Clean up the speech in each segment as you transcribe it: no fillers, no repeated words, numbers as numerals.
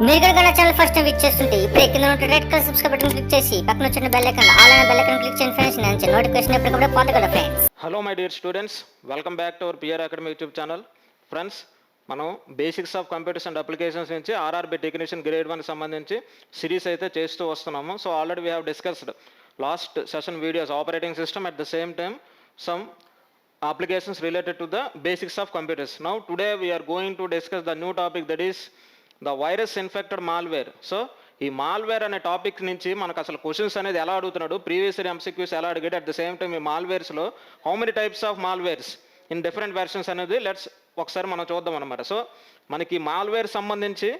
మీరు కనుక నా ఛానల్ ఫస్ట్ టైం విజిట్ చేస్తుంటే ఇప్పుడే కింద ఉన్న red colour subscribe button click చేసి పక్కన వచ్చిన బెల్ ఐకాన్ ఆల్ అనే బెల్ ఐకాన్ క్లిక్ చేయండి ఫ్రెండ్స్. నేను నోటిఫికేషన్ ఎప్పటికప్పుడు పొందగలరు friends. Hello my dear students, welcome back to our PR academy YouTube channel. Friends, మనం basics of computers and applications నుంచి ఆర్ఆర్బి టెక్నీషియన్ గ్రేడ్ 1 సంబంధించి సిరీస్ అయితే చేస్తూ వస్తున్నాము. So already we have discussed last session videos operating system at the same time some applications related to the basics of computers. Now today we are going to discuss the new topic, that is the virus infected malware. So ఈ malware అనే topic నుంచి మనకు అసలు questions అనేది ఎలా అడుగుతున్నాడు, previous year MCQs ఎలా అడిగాడు, అట్ ద సేమ్ టైం ఈ మాల్వేర్స్లో how many types of malwares in different versions అనేది ఒకసారి మనం చూద్దాం అనమాట. సో మనకి మాల్వేర్ సంబంధించి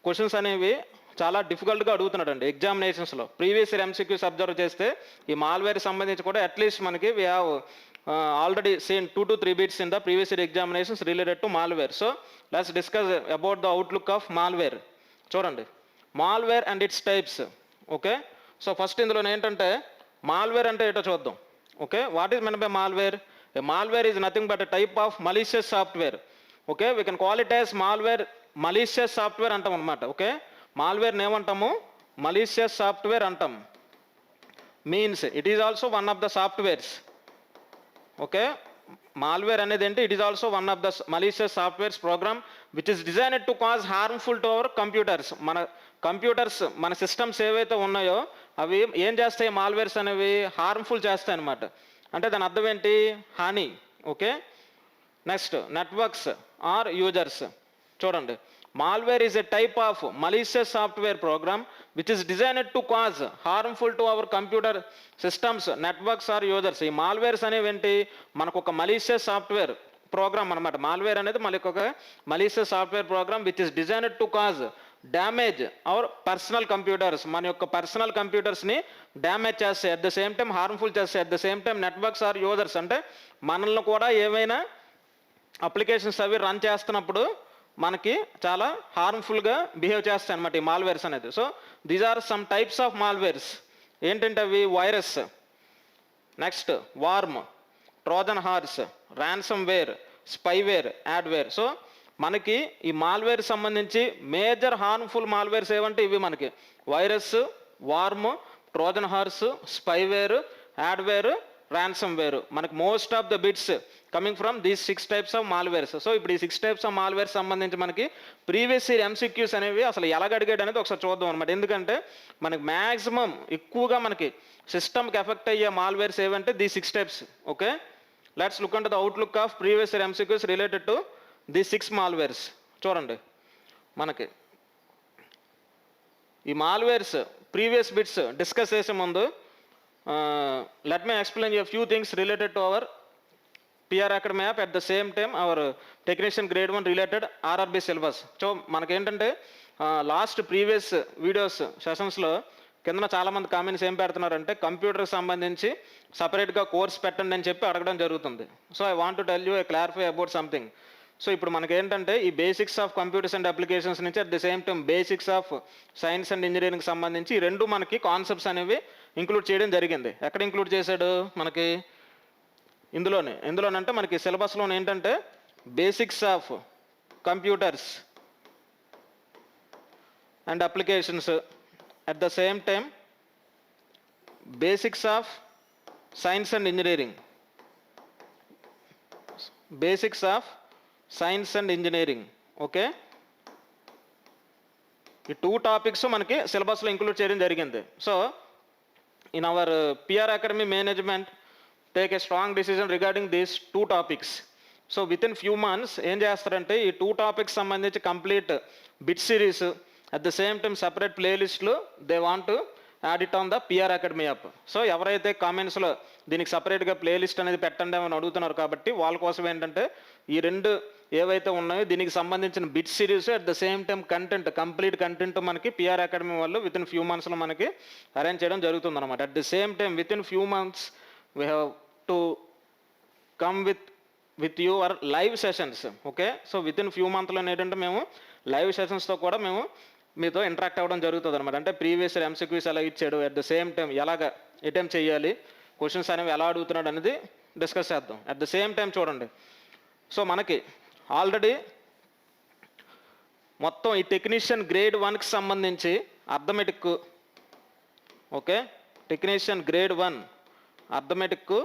క్వశ్చన్స్ అనేవి చాలా డిఫికల్ట్గా అడుగుతున్నాడు అండి ఎగ్జామినేషన్స్లో. ప్రీవియస్ ఇయర్ ఎంసీక్యూస్ అబ్జర్వ్ చేస్తే ఈ మాల్వేర్ సంబంధించి కూడా అట్లీస్ట్ మనకి we have already seen 2 to 3 bits in the previous year examinations related to malware. So let's discuss about the outlook of malware. చూడండి, malware and its types. Okay, so first ఇందులో ఏంటంటే malware అంటే ఏంటో చూద్దాం. Okay, what is men by malware? Malware is nothing but a type of malicious software. Okay, we can call it as malware, malicious software అంటాం అనమాట. Okay, మాల్వేర్ని ఏమంటాము? Malicious software అంటాం. Means it is also one of the softwares. Okay, malware అనేది ఏంటి? It is also one of the malicious softwares program which is designed to cause harmful to our computers. మన computers, మన systems ఏవైతే ఉన్నాయో అవి ఏం చేస్తాయి? మాల్వేర్స్ అనేవి హార్మ్ఫుల్ చేస్తాయి అనమాట. అంటే దాని అర్థం ఏంటి? హాని. Okay, next networks or users. చూడండి, malware is a type of malicious software program which is designed to cause harmful to our computer systems, networks or users. ఈ మాల్వేర్స్ అనేవి ఏంటి? మనకు ఒక మలీషియస్ సాఫ్ట్వేర్ ప్రోగ్రామ్ అనమాట. మాల్వేర్ అనేది మనకు ఒక malicious software program which is designed to cause damage our personal computers. మన యొక్క పర్సనల్ కంప్యూటర్స్ని డ్యామేజ్ చేస్తాయి, at the same time harmful చేస్తాయి, at the same time networks or users. అంటే మనల్ని కూడా ఏవైనా అప్లికేషన్స్ అవి రన్ చేస్తున్నప్పుడు మనకి చాలా హార్మ్ఫుల్గా బిహేవ్ చేస్తాయి అనమాట ఈ మాల్వేర్స్ అనేది. So these are some types of malwares. ఏంటంటే అవి virus, next worm, trojan horse, ransomware, spyware, adware. So మనకి ఈ మాల్వేర్ సంబంధించి మేజర్ హార్మ్ఫుల్ మాల్వేర్స్ ఏవంటే ఇవి మనకి virus, worm, trojan horse, spyware, adware, ransomware. మనకి most of the bits coming from these 6 types of malwares. So ఇప్పుడు ఈ 6 types of malwares సంబంధించి మనకి ప్రీవియస్ ఇయర్ ఎంసీక్యూస్ అనేవి అసలు ఎలా అడిగాడు అనేది ఒకసారి చూద్దాం అనమాట. ఎందుకంటే మనకి మ్యాక్సిమం ఎక్కువగా మనకి సిస్టమ్కి ఎఫెక్ట్ అయ్యే మాల్వేర్స్ ఏవంటే దీ 6 types. ఓకే, లెట్స్ లుక్ అంట్ the outlook of previous year MCQs related to the 6 malwares. చూడండి, మనకి ఈ మాల్వేర్స్ ప్రీవియస్ బిట్స్ డిస్కస్ చేసే ముందు let me explain you a few things related to our PR Academy app, at the same time our technician grade 1 related RRB syllabus. So మనకేంటంటే last previous videos సెషన్స్లో కింద చాలామంది comments ఏం పెడుతున్నారంటే కంప్యూటర్కి సంబంధించి సపరేట్గా course పెట్టండి అని చెప్పి అడగడం జరుగుతుంది. So I want to tell you clarify about something. So ఇప్పుడు మనకేంటంటే ఈ basics of computers and applications నుంచి at the same time basics of science and engineering సంబంధించి ఈ రెండు మనకి కాన్సెప్ట్స్ అనేవి ఇంక్లూడ్ చేయడం జరిగింది. ఎక్కడ ఇంక్లూడ్ చేశాడు? మనకి ఇందులోనంటే మనకి సిలబస్లోనే ఏంటంటే basics of computers and applications, at the same time basics of science and engineering, basics of science and engineering. Okay, ఈ 2 topics మనకి సిలబస్లో ఇంక్లూడ్ చేయడం జరిగింది. So in our PR academy management take a strong decision regarding these 2 topics. So with in few months ఏం చేస్తారంటే ఈ 2 topics సంబంధించి complete bit series, at the same time separate ప్లేలిస్ట్లు they want to add it on the PR academy app. So ఎవరైతే కామెంట్స్లో దీనికి సపరేట్గా playlist అనేది పెట్టండి అని అడుగుతున్నారు కాబట్టి వాళ్ళ కోసం ఏంటంటే ఈ 2 ఏవైతే ఉన్నాయో దీనికి సంబంధించిన bit series, at the same time content, complete content మనకి పిఆర్ అకాడమీ వాళ్ళు విత్ ఇన్ ఫ్యూ మంత్స్లో మనకి అరేంజ్ చేయడం జరుగుతుంది అనమాట. At the same time with in few months we have to come with your live sessions. Okay, so with in few మంత్లో ఏంటంటే మేము లైవ్ సెషన్స్తో కూడా మేము మీతో ఇంటరాక్ట్ అవ్వడం జరుగుతుంది అనమాట. అంటే ప్రీవియస్ ఎంసీక్యూస్ ఎలా ఇచ్చాడు, అట్ ద సేమ్ టైం ఎలాగ అటెంప్ట్ చేయాలి, క్వశ్చన్స్ అనేవి ఎలా అడుగుతున్నాడు అనేది డిస్కస్ చేద్దాం. అట్ ద సేమ్ టైం చూడండి, సో మనకి ఆల్రెడీ మొత్తం ఈ టెక్నీషియన్ గ్రేడ్ 1కి సంబంధించి arithmetic, okay, technician grade 1 arithmetic,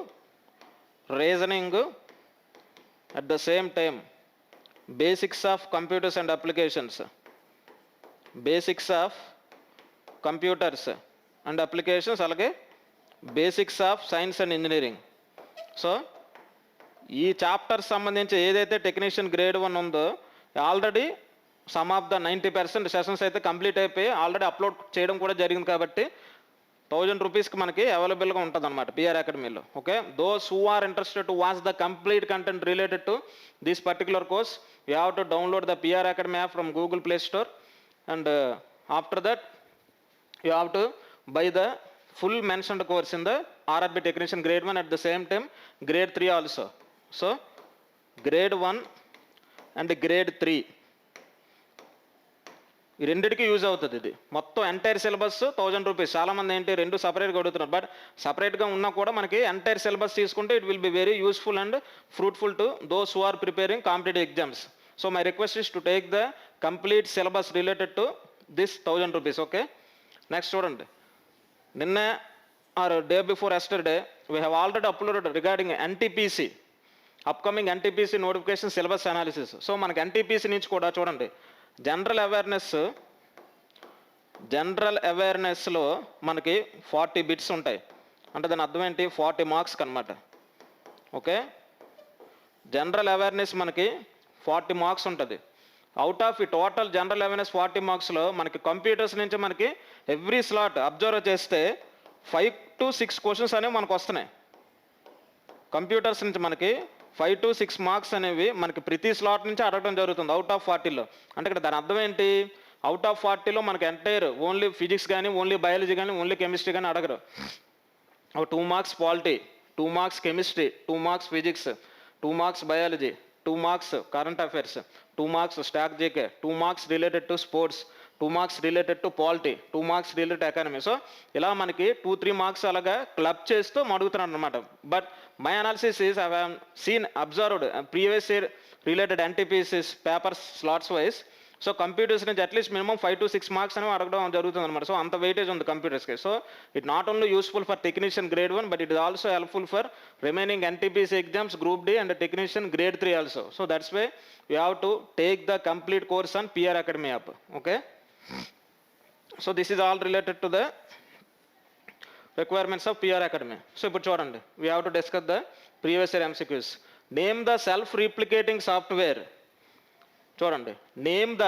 reasoning, at the same time basics of computers and applications, basics of computers and applications, అలాగే basics of science and engineering. So ఈ chapter సంబంధించి ఏదైతే technician grade 1 ఉందో already some of the 90% sessions అయితే complete అయిపోయి already upload చేయడం కూడా జరిగింది కాబట్టి 1000 రూపీస్కి మనకి అవైలబుల్గా ఉంటుంది అనమాట పిఆర్ అకాడమీలో. Okay, those who are interested to watch the complete content related to this particular course you have to download the PR academy app from Google Play Store and after that you have to buy the full mentioned course in the RRB technician grade 1 at the same time grade 3 also. So grade 1 and grade 3 ఈ రెండింటికి use అవుతుంది. ఇది మొత్తం entire syllabus 1000 rupees. చాలామంది ఏంటి రెండు సపరేట్గా అడుగుతున్నారు, బట్ సపరేట్గా ఉన్నా కూడా మనకి ఎంటైర్ సిలబస్ తీసుకుంటే it will be very useful and fruitful to those who are preparing competitive exams. So my request is to take the complete syllabus related to this 1000 rupees. Okay, next చూడండి, నిన్న or day before yesterday we have already uploaded regarding NTPC, upcoming NTPC notification syllabus analysis. So మనకి NTPC నుంచి కూడా చూడండి general అవేర్నెస్లో మనకి 40 bits ఉంటాయి. అంటే దాని అర్థం ఏంటి, 40 మార్క్స్కి అనమాట. ఓకే, జనరల్ అవేర్నెస్ మనకి 40 మార్క్స్ ఉంటుంది. అవుట్ ఆఫ్ ఈ టోటల్ జనరల్ అవేర్నెస్ 40 మార్క్స్లో మనకి కంప్యూటర్స్ నుంచి మనకి ఎవ్రీ స్లాట్ అబ్జర్వ్ చేస్తే 5 to 6 క్వశ్చన్స్ అనేవి మనకు వస్తున్నాయి. కంప్యూటర్స్ నుంచి మనకి 5 to 6 మార్క్స్ అనేవి మనకి ప్రతి స్లాట్ నుంచి అడగడం జరుగుతుంది అవుట్ ఆఫ్ 40లో. అంటే ఇక్కడ దాని అర్థం ఏంటి, అవుట్ ఆఫ్ 40లో మనకి ఎంటైర్ ఓన్లీ ఫిజిక్స్ కానీ, ఓన్లీ బయాలజీ కానీ, ఓన్లీ కెమిస్ట్రీ కానీ అడగరు. 2 marks polity, 2 marks chemistry, 2 marks physics, 2 marks biology, 2 marks current affairs, 2 marks stock GK, 2 marks related to sports, 2 marks related to polity, 2 marks related economy. So ఇలా మనకి 2-3 marks అలాగా club చేస్తూ అడుగుతున్నాను అనమాట. But my analysis is I have seen observed previous year related ఎన్టీపీసీస్ papers slots wise. So computers నుంచి at least minimum 5 to 6 marks అనేవి అడగడం జరుగుతుంది అనమాట. సో అంత వెయిటేజ్ ఉంది కంప్యూటర్స్కి. So it not only useful for technician grade 1 but it is also helpful for remaining NTPC exams group D and technician grade 3 also. So that's way you have to take the complete course on PR academy app. Okay, so this is all related to the requirements of PR academy. So ఇప్పుడు చూడండి, we have to discuss the previous year MCQs. Name the self replicating software. చూడండి, name the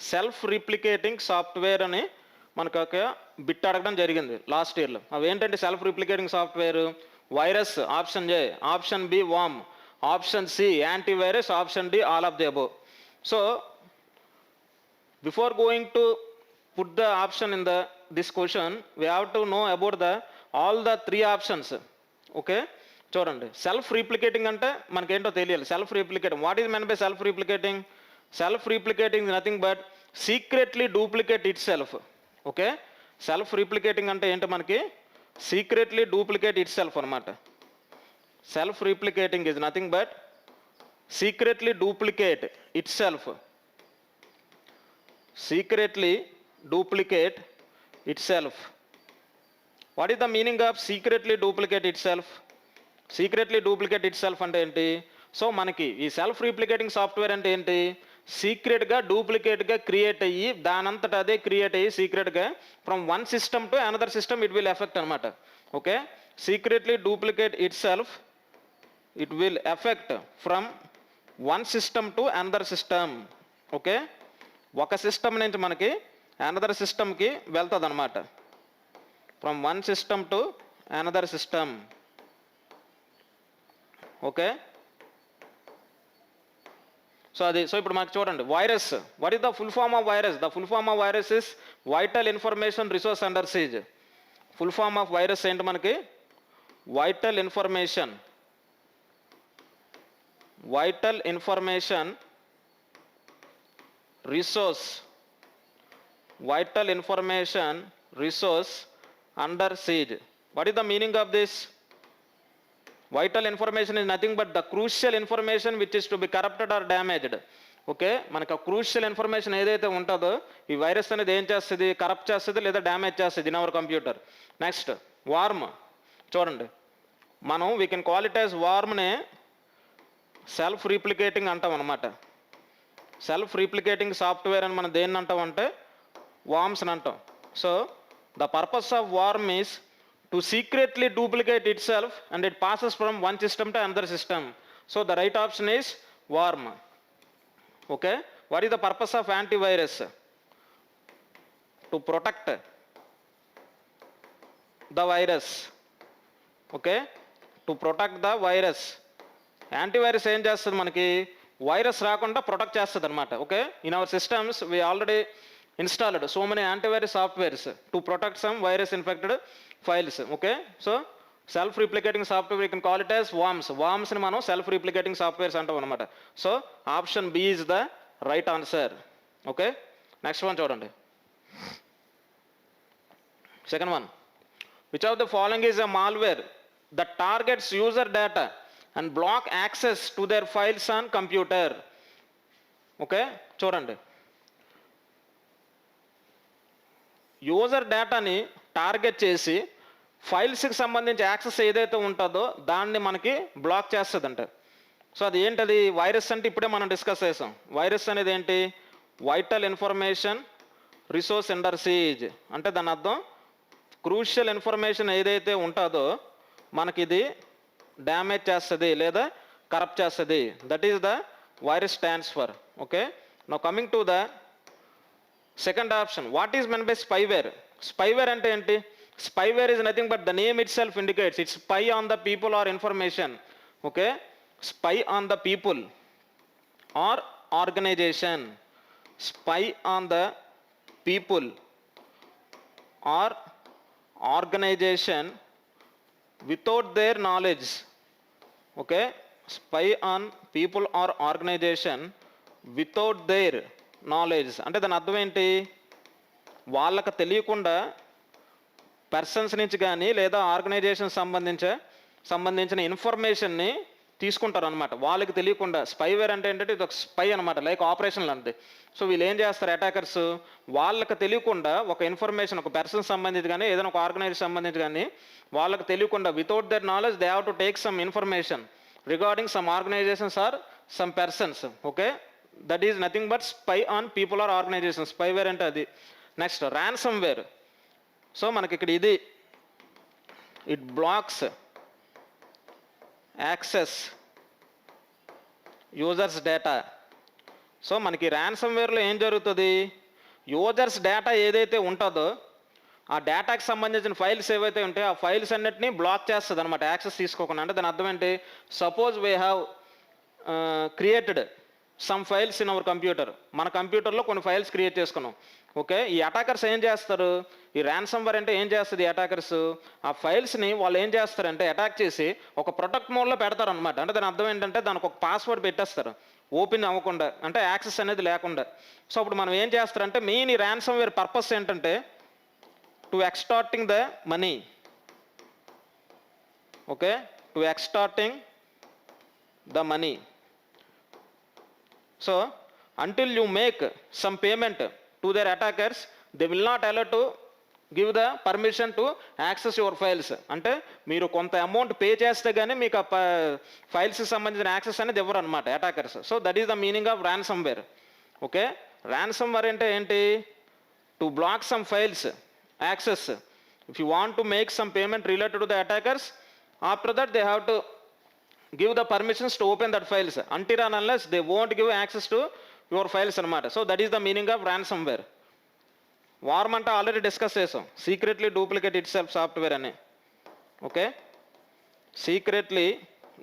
self replicating software అని మనకు ఒక bit అడగడం జరిగింది last ఇయర్లో. అవి ఏంటంటే self replicating software, virus option A, option B worm, option C antivirus, option D all of the above. So before going to put the option in the this question we have to know about the all the 3 options. Okay, చూడండి, self replicating అంటే మనకేంటో తెలియాలి. Self replicating, what is mean by self replicating? Self replicating nothing but secretly duplicate it self. Okay, self replicating అంటే ఏంటో మనకి secretly duplicate it self అనమాట. Self replicating is nothing but secretly duplicate it self. Secretly duplicate itself. What is the meaning of secretly duplicate itself? Secretly duplicate itself అంటే ఏంటి? So మనకి ఈ self replicating software అంటే ఏంటి, సీక్రెట్గా డూప్లికేట్గా create అయ్యి దానంతట అదే క్రియేట్ అయ్యి సీక్రెట్గా from one system to another system it will effect అనమాట. Okay, secretly duplicate it self, it will effect from one system to another system. Okay, ఒక సిస్టమ్ నుంచి మనకి అనదర్ సిస్టమ్కి వెళ్తుంది అనమాట. From one system to another system. Okay, so అది. So ఇప్పుడు మనకి చూడండి, virus, what is the full form of virus? The full form of virus is vital information resource under seize. Full form of virus ఏంటి మనకి? Vital information, vital information resource, vital information resource under siege. What is the meaning of this? Vital information is nothing but the crucial information which is to be corrupted or damaged. Okay, మనకు crucial information ఏదైతే ఉంటుందో ఈ virus అనేది ఏం చేస్తుంది, corrupt చేస్తుంది లేదా damage చేస్తుంది in our computer. Next worm. చూడండి, మనం we can call it as వార్మ్నే సెల్ఫ్ రీప్లికేటింగ్ అంటాం అనమాట. సెల్ఫ్ రీప్లికేటింగ్ సాఫ్ట్వేర్ అని మనం దేన్ని అంటామంటే వార్మ్స్ అని అంటాం. So the purpose of worm is to secretly duplicate it self and it passes from one system to another system. So the right option is worm. Okay, what is the purpose of antivirus? To protect the virus. Okay, to protect the virus. Antivirus ఏం చేస్తుంది, మనకి virus రాకుండా protect చేస్తుంది అనమాట. Okay, in our systems we already installed so many antivirus softwares to protect some virus infected files. Okay, so self replicating software you can call it as worms. వార్మ్స్ని మనం self replicating softwares అంటాం అనమాట. So option B is the right answer. Okay, next one చూడండి. Second one, which of the following is a malware that targets user data and block access to their files on computer? Okay, చూడండి, user డేటాని target చేసి ఫైల్స్కి సంబంధించి access ఏదైతే ఉంటుందో దాన్ని మనకి black చేస్తుందంట. సో అది ఏంటది వైరస్ అంటే ఇప్పుడే మనం డిస్కస్ చేసాం. వైరస్ అనేది ఏంటి, vital information resource under seize. అంటే దాని అర్థం క్రూషియల్ ఇన్ఫర్మేషన్ ఏదైతే ఉంటుందో మనకి ఇది డ్యామేజ్ చేస్తుంది లేదా కరప్ట్ చేస్తుంది. That is the virus stands for. Okay, now coming to the second option, what is men by spyware? Spyware అంటే ఏంటి? Spyware is nothing but the name itself indicates its spy on the people or information. Okay, spy on the people or organization. Spy on the people or organization without their knowledge. Okay, spy on people or organization without their knowledge. అంటే దాని అర్థం ఏంటి, వాళ్ళకి తెలియకుండా persons నుంచి కానీ లేదా organisation సంబంధించిన ఇన్ఫర్మేషన్ని తీసుకుంటారు అనమాట వాళ్ళకి తెలియకుండా. స్పైవేర్ అంటే ఏంటంటే ఇది ఒక స్పై అనమాట, లైక్ ఆపరేషన్ లాంటిది. సో వీళ్ళు ఏం చేస్తారు, అటాకర్స్ వాళ్ళకి తెలియకుండా ఒక ఇన్ఫర్మేషన్ ఒక పర్సన్ సంబంధించి కానీ ఏదైనా ఒక ఆర్గనైజేషన్ సంబంధించి కానీ వాళ్ళకి తెలియకుండా without their knowledge they have to take some information regarding some organizations or some persons. Okay, that is nothing but spy on people or organization. Spyware అంటే అది. Next ransomware. సో మనకి ఇక్కడ ఇది it blocks access users data. So మనకి ర్యాన్సమ్వేర్లో ఏం జరుగుతుంది, users data ఏదైతే ఉంటుందో ఆ డేటాకి సంబంధించిన ఫైల్స్ ఏవైతే ఉంటాయో ఆ ఫైల్స్ అన్నిటినీ బ్లాక్ చేస్తుంది అనమాట, యాక్సెస్ తీసుకోకుండా. అంటే దాని అర్థం ఏంటి, suppose we have created some files in our computer. మన కంప్యూటర్లో కొన్ని ఫైల్స్ క్రియేట్ చేసుకున్నాం. ఓకే, ఈ అటాకర్స్ ఏం చేస్తారు, ఈ ర్యాన్సమ్వేర్ అంటే ఏం చేస్తుంది, అటాకర్స్ ఆ ఫైల్స్ని వాళ్ళు ఏం చేస్తారంటే అటాక్ చేసి ఒక ప్రొటెక్ట్ మోడ్లో పెడతారు అనమాట. అంటే దాని అర్థం ఏంటంటే దానికి ఒక పాస్వర్డ్ పెట్టేస్తారు ఓపెన్ అవ్వకుండా, అంటే యాక్సెస్ అనేది లేకుండా. సో అప్పుడు మనం ఏం చేస్తారంటే మెయిన్ ఈ ర్యాన్సమ్వేర్ పర్పస్ ఏంటంటే to extorting the money. Okay, to extorting the money. So until you make some payment to their attackers, they will not allow to give the permission to access your files. అంటే మీరు కొంత amount pay చేస్తే కానీ మీకు ఆ ఫైల్స్కి సంబంధించిన access అనేది ఇవ్వరు అనమాట attackers. So that is the meaning of ransomware. Okay, ransomware అంటే ఏంటి, to block some files access. If you want to make some payment related to the attackers, after that they have to give the permissions to open that files until and unless they won't give access to your files అనమాట. So that is the meaning of ransomware. Worm అంటే already discuss చేసాం, secretly duplicate it self software అని. Okay, secretly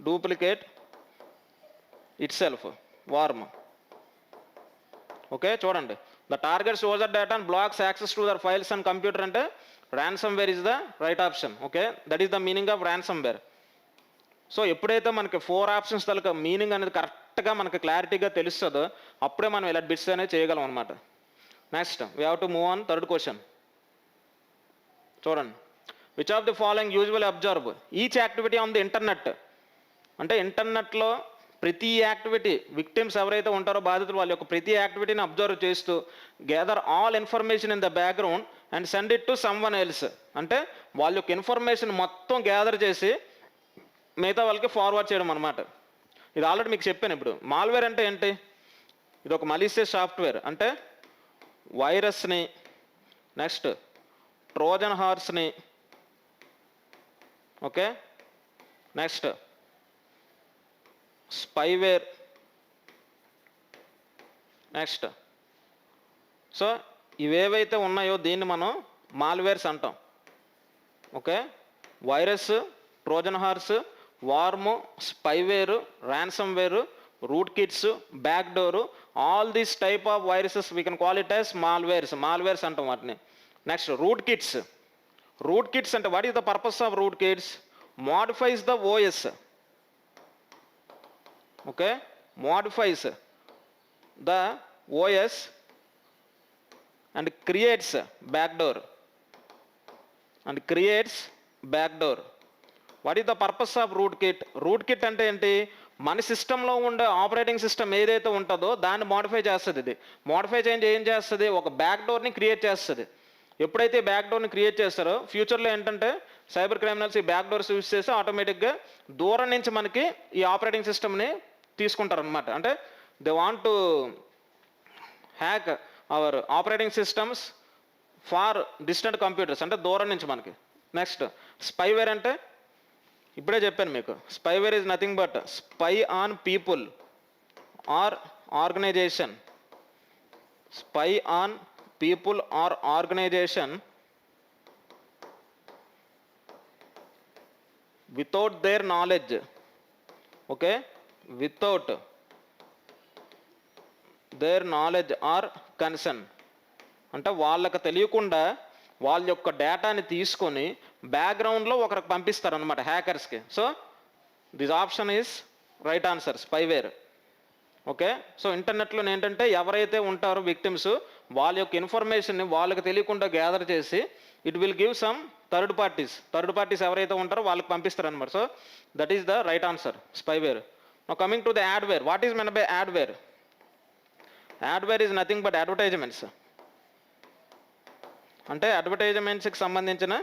duplicate it self worm. Okay, చూడండి, the targets user data and blocks access to their files and computer అంటే ransomware is the right option. Okay, that is the meaning of ransomware. So ఎప్పుడైతే మనకి 4 options తలక meaning అనేది కరెక్ట్గా మనకి క్లారిటీగా తెలుస్తుందో అప్పుడే మనం ఇలా బిట్స్ అనేది చేయగలం అనమాట. Next we have to move on third question. చూడండి, which of the following usual observe each activity on the internet. అంటే ఇంటర్నెట్లో ప్రతి యాక్టివిటీ విక్టిమ్స్ ఎవరైతే ఉంటారో బాధితులు వాళ్ళ యొక్క ప్రతి యాక్టివిటీని అబ్జర్వ్ చేస్తూ gather all information in the background and send it to someone else. అంటే వాళ్ళ యొక్క ఇన్ఫర్మేషన్ మొత్తం గ్యాదర్ చేసి మిగతా వాళ్ళకి ఫార్వర్డ్ చేయడం అనమాట. ఇది ఆల్రెడీ మీకు చెప్పాను. ఇప్పుడు మాల్వేర్ అంటే ఏంటి? ఇది ఒక మలీషియస్ సాఫ్ట్వేర్. అంటే వైరస్ని, నెక్స్ట్ ట్రోజన్ హార్స్ని, okay, next spyware, next so ఇవేవైతే ఉన్నాయో దీన్ని మనం మాల్వేర్స్ అంటాం. Okay, virus, trojan horse, worm, spyware, ransomware, root kits, back door, all these type of viruses we can call it as malwares అంటాం వాటిని. Next root kits. Root kits అంటే what is the purpose of root kits? Modifies the OS. Okay, modifies the OS and creates backdoor. What is the purpose of root kit? Root kit అంటే ఏంటి? మన సిస్టంలో ఉండే operating system ఏదైతే ఉంటుందో దాన్ని modify చేస్తుంది. ఇది మోడిఫై చేంజ్ ఏం చేస్తుంది? ఒక బ్యాక్డోర్ని క్రియేట్ చేస్తుంది. ఎప్పుడైతే బ్యాక్డోర్ని క్రియేట్ చేస్తారో ఫ్యూచర్లో ఏంటంటే సైబర్ క్రిమినల్స్ ఈ బ్యాక్డోర్స్ యూజ్ చేసి ఆటోమేటిక్గా దూరం నుంచి మనకి ఈ ఆపరేటింగ్ సిస్టమ్ని తీసుకుంటారు అనమాట. అంటే they want to hack our operating systems far distant computers, అంటే దూరం నుంచి మనకి. నెక్స్ట్ స్పైవేర్ అంటే ఇప్పుడే చెప్పాను మీకు. Spyware is nothing but spy on people or organization. Spy on people or organization without their knowledge. Okay, without their knowledge or consent. అంటే వాళ్ళకి తెలియకుండా వాళ్ళ యొక్క డేటాని తీసుకొని బ్యాక్గ్రౌండ్లో ఒకరికి పంపిస్తారనమాట, హ్యాకర్స్కి. So this option is right answer, spyware. Okay, so ఇంటర్నెట్లో ఏంటంటే ఎవరైతే ఉంటారో విక్టిమ్స్ వాళ్ళ యొక్క ఇన్ఫర్మేషన్ని వాళ్ళకి తెలియకుండా గ్యాదర్ చేసి it will give some third parties ఎవరైతే ఉంటారో వాళ్ళకి పంపిస్తారనమాట. So that is the right answer, spyware. Now coming to the adware. What is men by adware? Adware is nothing but advertisements. అంటే అడ్వర్టైజ్మెంట్స్కి సంబంధించిన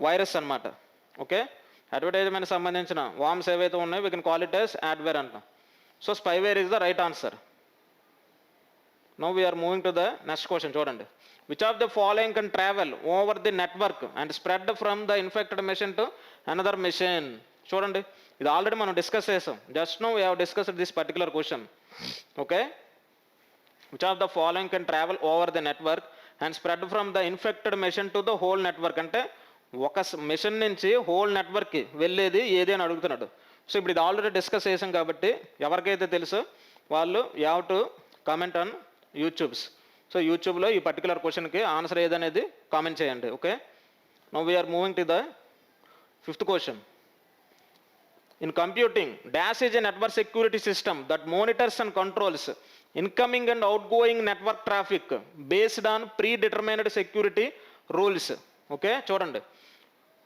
వైరస్ అనమాట. ఓకే, అడ్వర్టైజ్మెంట్ సంబంధించిన worms ఏవైతే ఉన్నాయో we can call it as adware అంటాం. So spyware is the right answer. Now we are moving to the next question. చూడండి, which of the following can travel over the network and spread from the infected machine to another machine? చూడండి, ఇది already మనం discuss చేసాం. Just now we have discussed this particular question. Okay, which of the following can travel over the network and spread from the infected machine to the whole network? అంటే ఒక machine నుంచి whole నెట్వర్క్కి వెళ్ళేది ఏది అని అడుగుతున్నాడు. So ఇప్పుడు ఇది already discuss చేసాం కాబట్టి ఎవరికైతే తెలుసో వాళ్ళు you have to comment on YouTubes. So యూట్యూబ్లో ఈ పర్టికులర్ క్వశ్చన్కి ఆన్సర్ ఏదనేది కామెంట్ చేయండి. Okay, now we are moving to the fifth question. In computing, dash is a network security system that monitors and controls incoming and outgoing network traffic based on predetermined security rules. Okay, చూడండి,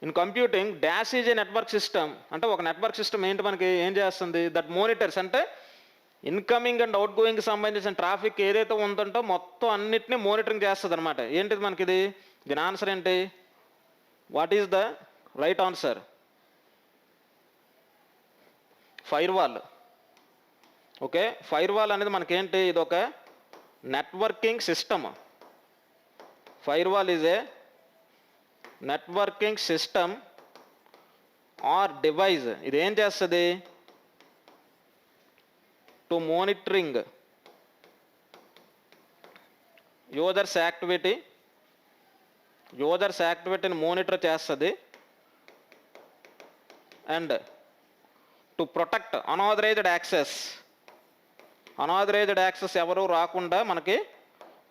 in computing dash is a network system అంటే ఒక network system ఏంటి మనకి ఏం చేస్తుంది? That monitors అంటే incoming and out గోయింగ్కి సంబంధించిన traffic ఏదైతే ఉందంటో మొత్తం అన్నిటినీ మోనిటరింగ్ చేస్తుంది అనమాట. ఏంటిది మనకి ఇది? దీని ఆన్సర్ ఏంటి? What is the right answer? Firewall. Okay, firewall అనేది మనకేంటి? ఇది ఒక networking system. Firewall is a networking system or device. ఇది ఏం చేస్తుంది? టు మానిటరింగ్ యూజర్స్ యాక్టివిటీని మానిటర్ చేస్తుంది and to protect unauthorized access ఎవరు రాకుండా మనకి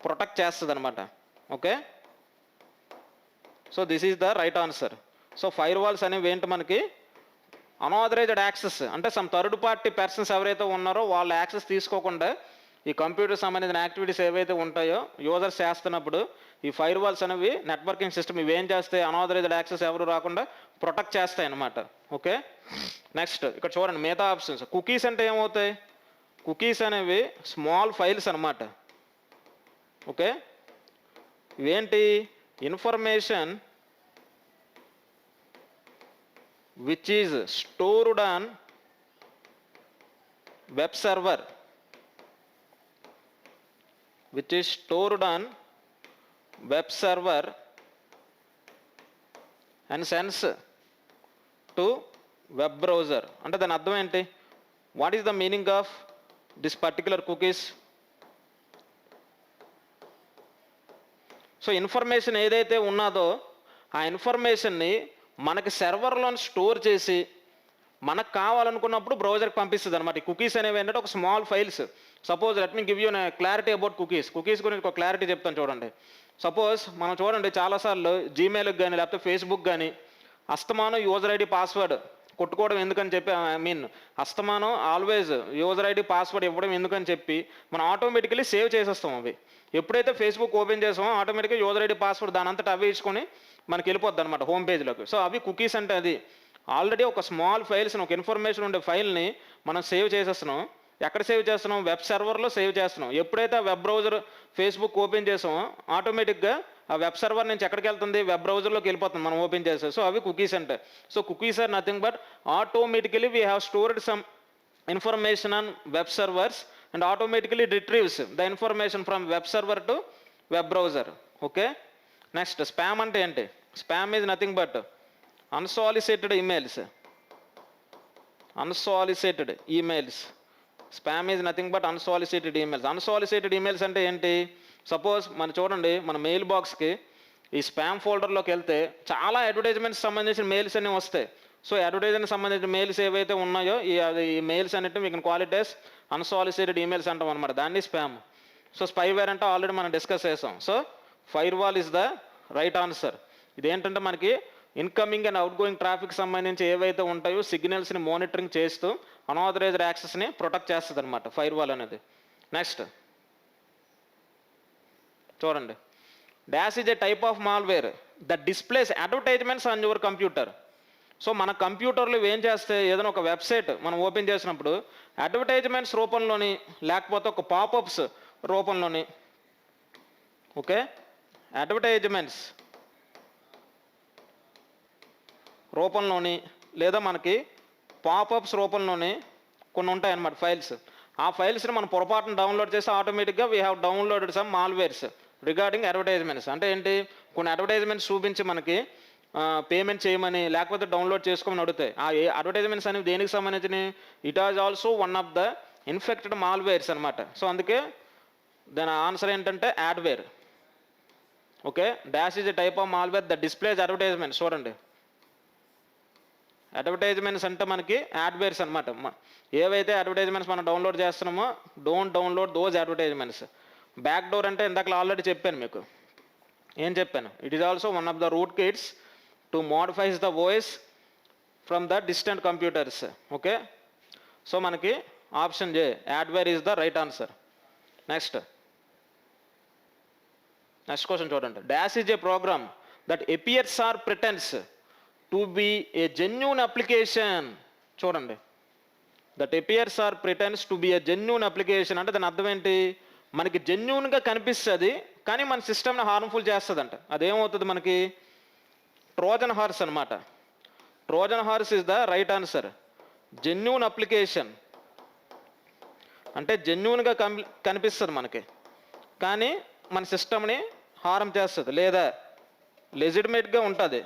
ప్రొటెక్ట్ చేస్తుంది అనమాట. Okay, so this is the right answer. So firewalls అనేవి ఏంటి మనకి? అనాథరైజ్డ్ యాక్సెస్ అంటే సమ్ థర్డ్ పార్టీ పర్సన్స్ ఎవరైతే ఉన్నారో వాళ్ళ యాక్సెస్ తీసుకోకుండా ఈ కంప్యూటర్ సంబంధించిన యాక్టివిటీస్ ఏవైతే ఉంటాయో యూజర్స్ చేస్తున్నప్పుడు ఈ ఫైర్ వాల్స్ అనేవి నెట్వర్కింగ్ సిస్టమ్ ఇవేం చేస్తాయి, అనాథరైజ్డ్ యాక్సెస్ ఎవరు రాకుండా ప్రొటెక్ట్ చేస్తాయి అన్నమాట. ఓకే, నెక్స్ట్ ఇక్కడ చూడండి మిగతా ఆప్షన్స్. కుకీస్ అంటే ఏమవుతాయి? కుకీస్ అనేవి స్మాల్ ఫైల్స్ అన్నమాట. ఓకే, ఇవేంటి? Information which is stored on web server, which is stored on web server and sends to web browser. అంటే దాని అర్థం ఏంటి? What is the meaning of this particular cookies? So information ఏదైతే ఉన్నదో ఆ ఇన్ఫర్మేషన్ని మనకి సర్వర్లో స్టోర్ చేసి మనకు కావాలనుకున్నప్పుడు బ్రౌజర్కి పంపిస్తుంది అనమాట. ఈ కుకీస్ అనేవి ఏంటంటే ఒక small files. Suppose let me give you clarity about cookies. Cookies గురించి ఒక క్లారిటీ చెప్తాను చూడండి. సపోజ్ మనం చూడండి చాలాసార్లు జీమెయిల్కి కానీ లేకపోతే ఫేస్బుక్ కానీ అస్తమానం యూజర్ ఐడి పాస్వర్డ్ కొట్టుకోవడం ఎందుకని చెప్పి, ఐ మీన్ అస్తమానం ఆల్వేజ్ యూజర్ ఐడి పాస్వర్డ్ ఇవ్వడం ఎందుకని చెప్పి మనం ఆటోమేటికలీ సేవ్ చేసేస్తాం అవి. ఎప్పుడైతే ఫేస్బుక్ ఓపెన్ చేసామో ఆటోమేటిక్గా యూజర్ ఐడి పాస్వర్డ్ దాని అంతటా అవి ఇచ్చుకొని మనకి వెళ్ళిపోద్ది అనమాట హోమ్ పేజ్లోకి. సో అవి కుకీస్ అంటే అది ఆల్రెడీ ఒక స్మాల్ ఫైల్స్ని, ఒక ఇన్ఫర్మేషన్ ఉండే ఫైల్ని మనం సేవ్ చేసేస్తున్నాం. ఎక్కడ సేవ్ చేస్తున్నాం? వెబ్ సర్వర్లో సేవ్ చేస్తున్నాం. ఎప్పుడైతే వెబ్ బ్రౌజర్ ఫేస్బుక్ ఓపెన్ చేసామో ఆటోమేటిక్గా ఆ వెబ్ సర్వర్ నుంచి ఎక్కడికి వెళ్తుంది? వెబ్ బ్రౌజర్లోకి వెళ్ళిపోతుంది మనం ఓపెన్ చేస్తే. సో అవి కుకీస్ అంటే. So cookies are nothing but automatically we have stored some information on web servers and automatically retrieves the information from web server to web browser. Okay, next spam అంటే ఏంటి? Spam is nothing but unsolicited emails. Unsolicited emails. Spam is nothing but unsolicited emails. Unsolicited emails అంటే ఏంటి? Suppose మనం చూడండి మన mail బాక్స్కి ఈ spam ఫోల్డర్లోకి వెళ్తే చాలా అడ్వర్టైజ్మెంట్స్ సంబంధించిన మెయిల్స్ అన్నీ వస్తాయి. సో అడ్వర్టైజ్మెంట్ సంబంధించిన మెయిల్స్ ఏవైతే ఉన్నాయో ఈ మెయిల్స్ అన్నిటి మీకు క్వాలిటీస్ అన్సాలిసిటెడ్ ఈమెయిల్స్ అంటాం అనమాట. దాన్ని స్పామ్. సో స్పైవేర్ అంటే ఆల్రెడీ మనం డిస్కస్ చేసాం. So firewall is the right answer. ఇదేంటంటే మనకి incoming and outgoing traffic సంబంధించి ఏవైతే ఉంటాయో సిగ్నల్స్ని మానిటరింగ్ చేస్తూ అనాథరైజ్డ్ యాక్సెస్ని ప్రొటెక్ట్ చేస్తుంది అనమాట ఫైర్ వాల్ అనేది. నెక్స్ట్ చూడండి, dash is a type of malware that displays advertisements on your computer. So మన కంప్యూటర్లో ఏం చేస్తే ఏదైనా ఒక వెబ్సైట్ మనం ఓపెన్ చేసినప్పుడు అడ్వర్టైజ్మెంట్స్ రూపంలోని లేకపోతే ఒక పాపప్స్ రూపంలోని, ఓకే, అడ్వర్టైజ్మెంట్స్ రూపంలోని లేదా మనకి పాపప్స్ రూపంలోని కొన్ని ఉంటాయన్నమాట ఫైల్స్. ఆ ఫైల్స్ని మనం పొరపాటున డౌన్లోడ్ చేస్తే ఆటోమేటిక్గా we have downloaded some malwares regarding advertisements. అంటే ఏంటి? కొన్ని అడ్వర్టైజ్మెంట్స్ చూపించి మనకి పేమెంట్ చేయమని లేకపోతే డౌన్లోడ్ చేసుకోమని అడుగుతాయి. ఆ అడ్వర్టైజ్మెంట్స్ అనేవి దేనికి సంబంధించినవి? It is also one of the infected malwares అనమాట. సో అందుకే దాని ఆన్సర్ ఏంటంటే adware. Okay, dash is a type of malware the displays advertisements. చూడండి, అడ్వర్టైజ్మెంట్స్ అంటే మనకి యాడ్వేర్స్ అనమాట. ఏవైతే అడ్వర్టైజ్మెంట్స్ మనం డౌన్లోడ్ చేస్తున్నామో don't download those advertisements. Back door అంటే ఇందాక ఆల్రెడీ చెప్పాను మీకు. ఏం చెప్పాను? It is also one of the rootkits to modifies the voice from the distant computers. Okay, so మనకి option J adware is the right answer. Next question చూడండి, dash is a program that appears or pretends to be a genuine application. చూడండి, that appears or pretends to be a genuine application అంటే దాని అర్థం ఏంటి? మనకి జెన్యూన్గా కనిపిస్తుంది కానీ మన సిస్టమ్ని హార్మ్ఫుల్ చేస్తుందంట. అదేమవుతుంది మనకి? ట్రోజన్ హార్స్ అనమాట. Trojan horse is the right answer. Genuine application అంటే జెన్యూన్గా కనిపిస్తుంది మనకి కానీ మన సిస్టమ్ని హార్మ్ చేస్తుంది లేదా లెజిటిమేట్గా ఉంటుంది.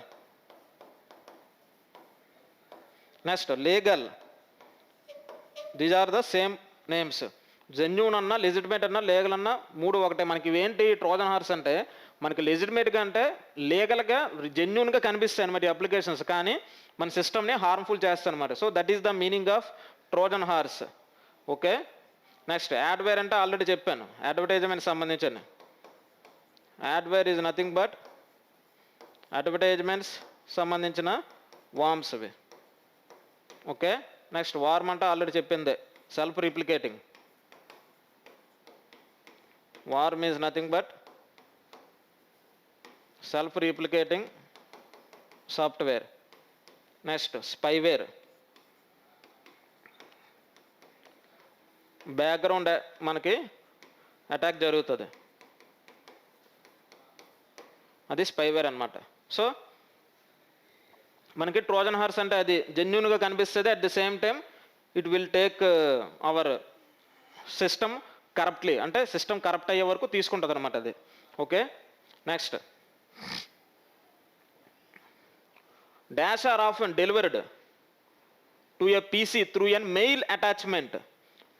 Next legal. These are the same names. Genuine అన్నా లెజిటిమేట్ అన్నా లీగల్ అన్నా మూడు ఒకటే. మనకి ఇవేంటి ట్రోజన్ హార్స్ అంటే మనకి లెజిటిమేట్గా అంటే లీగల్గా జెన్యూన్గా కనిపిస్తాయి అనమాట ఈ అప్లికేషన్స్ కానీ మన సిస్టమ్ని హార్మ్ఫుల్ చేస్తాయి అనమాట. So that is the meaning of Trojan horse. Okay, next adware అంటే ఆల్రెడీ చెప్పాను, అడ్వర్టైజ్మెంట్ సంబంధించిన. Adware is nothing but advertisements సంబంధించిన వార్మ్స్ అవి. ఓకే, నెక్స్ట్ వార్మ్ అంటే ఆల్రెడీ చెప్పిందే, self replicating. Worm means nothing but self replicating software. Next spyware, background మనకి attack జరుగుతుంది, అది స్పైవేర్ అనమాట. సో మనకి ట్రోజన్ హార్స్ అంటే అది జెన్యున్గా కనిపిస్తుంది, at the same time it will take our system corruptly, అంటే సిస్టమ్ కరప్ట్ అయ్యే వరకు తీసుకుంటుంది అనమాట అది. Okay, next dash are often delivered to a PC through an mail attachment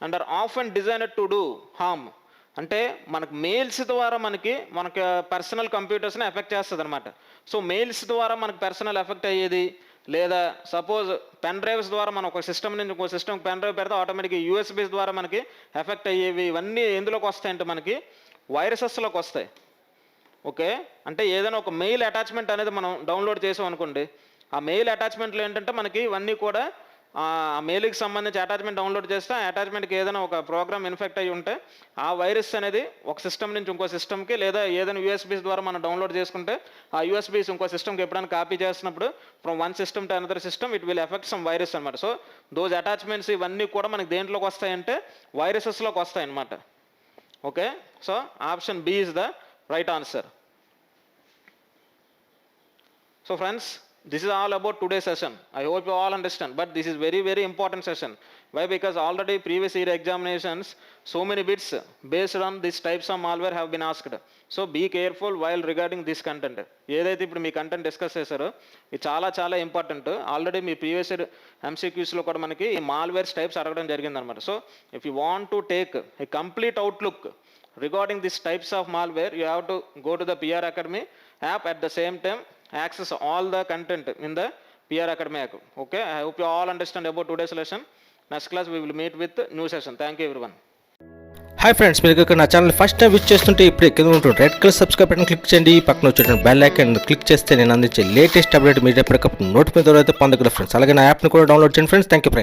and are often designed to do harm. అంటే మనకు mails ద్వారా మనకి పర్సనల్ కంప్యూటర్స్ని ఎఫెక్ట్ చేస్తుంది అనమాట. సో మెయిల్స్ ద్వారా మనకు పర్సనల్ ఎఫెక్ట్ అయ్యేది, లేదా సపోజ్ పెన్ డ్రైవ్స్ ద్వారా మనం ఒక సిస్టమ్ నుంచి ఇంకో సిస్టమ్ పెన్ డ్రైవ్ పెడితే ఆటోమేటిక్గా యూఎస్బీస్ ద్వారా మనకి ఎఫెక్ట్ అయ్యేవి, ఇవన్నీ ఎందులోకి వస్తాయంటే మనకి వైరసెస్లోకి వస్తాయి. ఓకే, అంటే ఏదైనా ఒక మెయిల్ అటాచ్మెంట్ అనేది మనం డౌన్లోడ్ చేసాం అనుకోండి, ఆ మెయిల్ అటాచ్మెంట్లో ఏంటంటే మనకి ఇవన్నీ కూడా ఆ మెయిల్కి సంబంధించి అటాచ్మెంట్ డౌన్లోడ్ చేస్తే ఆ అటాచ్మెంట్కి ఏదైనా ఒక ప్రోగ్రామ్ ఇన్ఫెక్ట్ అయ్యి ఉంటే ఆ వైరస్ అనేది ఒక సిస్టమ్ నుంచి ఇంకో సిస్టమ్కి, లేదా ఏదైనా యూఎస్బీస్ ద్వారా మనం డౌన్లోడ్ చేసుకుంటే ఆ యూఎస్బీస్ ఇంకో సిస్టమ్కి ఎప్పుడైనా కాపీ చేస్తున్నప్పుడు from one system to another system it will affect some virus అనమాట. సో దోస్ అటాచ్మెంట్స్ ఇవన్నీ కూడా మనకి దేంట్లోకి వస్తాయంటే వైరసెస్లోకి వస్తాయి అన్నమాట. Okay, so option B is the right answer. So friends, this is all about today's session. I hope you all understand, but this is very very important session. Why? Because already previous year examinations so many bits based on these types of malware have been asked. So be careful while regarding this content. ఏదైతే ఇప్పుడు మీ content discuss చేశారో ఇది చాలా చాలా important. Already మీ previous year ఎంసీక్యూస్లో కూడా మనకి ఈ malwares types అడగడం జరిగిందనమాట. So if you want to take a complete outlook regarding these types of malware, you have to go to the PR Academy app, at the same time access all the content in the PR Academy app. Okay, I hope you all understand about today's lesson. Next class we will meet with new session. Thank you everyone. Hi friends, మీరు ఇక్కడ నా channel first time visit చేస్తుంటే ఇప్పుడే కింద ఉంటుంది red colour subscribe button click చేయండి, పక్కన వచ్చే బెల్ ఐకాన్ క్లిక్ చేస్తే నేను అందించే లేటెస్ట్ అప్డేట్ మీరు ఎప్పటికప్పుడు నోటిఫికేషన్ ద్వారా అయితే పొందగలరు ఫ్రెండ్స్. అలాగే నా యాప్ని కూడా డౌన్లోడ్ చేయండి ఫ్రెండ్స్. Thank you friends.